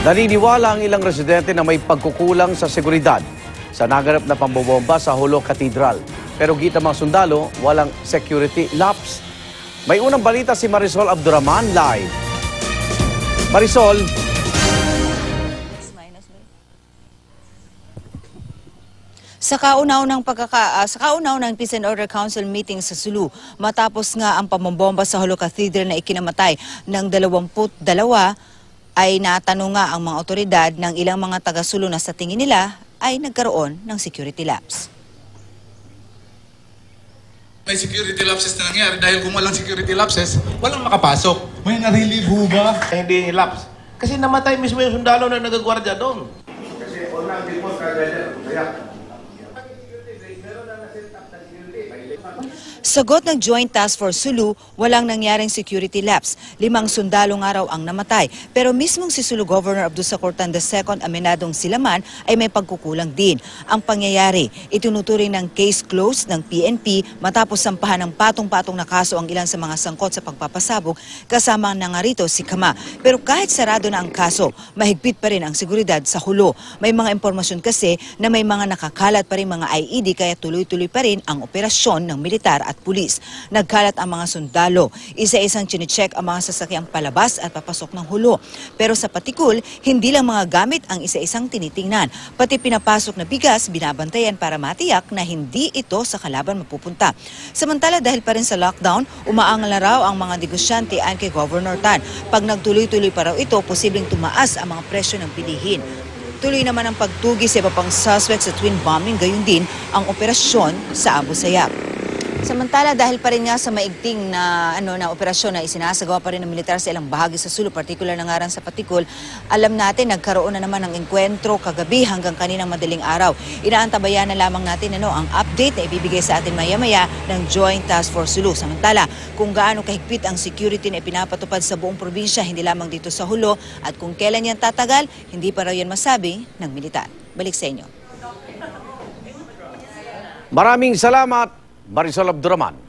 Naniniwala ang ilang residente na may pagkukulang sa seguridad sa naganap na pambobomba sa Jolo Cathedral. Pero gita mga sundalo, walang security lapse. May unang balita si Marisol Abdurrahman live. Marisol. Sa kauna-unang Peace and Order Council meeting sa Sulu, matapos nga ang pambobomba sa Jolo Cathedral na ikinamatay ng 22, ay natanong nga ang mga otoridad ng ilang mga taga-Sulu na sa tingin nila ay nagkaroon ng security lapse. May security lapses na nangyari dahil kung walang security lapses, walang makapasok. May narilib ba? Hindi lapse. Kasi namatay mismo yung sundalo na nagagwardya doon. Kasi unang report kagad kaya Sagot ng Joint Task Force Sulu, walang nangyaring security lapse. 5 sundalo nga raw ang namatay. Pero mismong si Sulu Governor Abdusacortan II Amenadong Silaman ay may pagkukulang din. Ang pangyayari, itinuturing ng case closed ng PNP matapos sampahan ng patong-patong na kaso ang ilan sa mga sangkot sa pagpapasabog kasama na nga rito si Kama. Pero kahit sarado na ang kaso, mahigpit pa rin ang seguridad sa Jolo. May mga impormasyon kasi na may mga nakakalat pa rin mga IED kaya tuloy-tuloy pa rin ang operasyon ng militar at pulis. Nagkalat ang mga sundalo. Isa-isang chinecheck ang mga sasakyang palabas at papasok ng Jolo. Pero sa Patikul, hindi lang mga gamit ang isa-isang tinitingnan. Pati pinapasok na bigas, binabantayan para matiyak na hindi ito sa kalaban mapupunta. Samantala dahil pa rin sa lockdown, umaangal na raw ang mga negosyante ayon kay Governor Tan. Pag nagtuloy-tuloy pa raw ito, posibleng tumaas ang mga presyo ng bilihin. Tuloy naman ang pagtugi sa iba pang suspect sa twin bombing, gayon din ang operasyon sa Abu Sayyaf. Samantala dahil pa rin nga sa maigting na operasyon na isinasagawa pa rin ng militar sa ilang bahagi sa Sulu, particular na nga rin sa Patikul, alam natin nagkaroon na naman ng engkwentro kagabi hanggang kaninang madaling araw. Inaantabayan na lamang natin ang update na ibibigay sa atin maya-maya ng Joint Task Force Sulu. Samantala, kung gaano kahigpit ang security na ipinapatupad sa buong probinsya, hindi lamang dito sa Jolo, at kung kailan yan tatagal, hindi pa raw yan masabi ng militar. Balik sa inyo. Maraming salamat, Marisol Abdurrahman.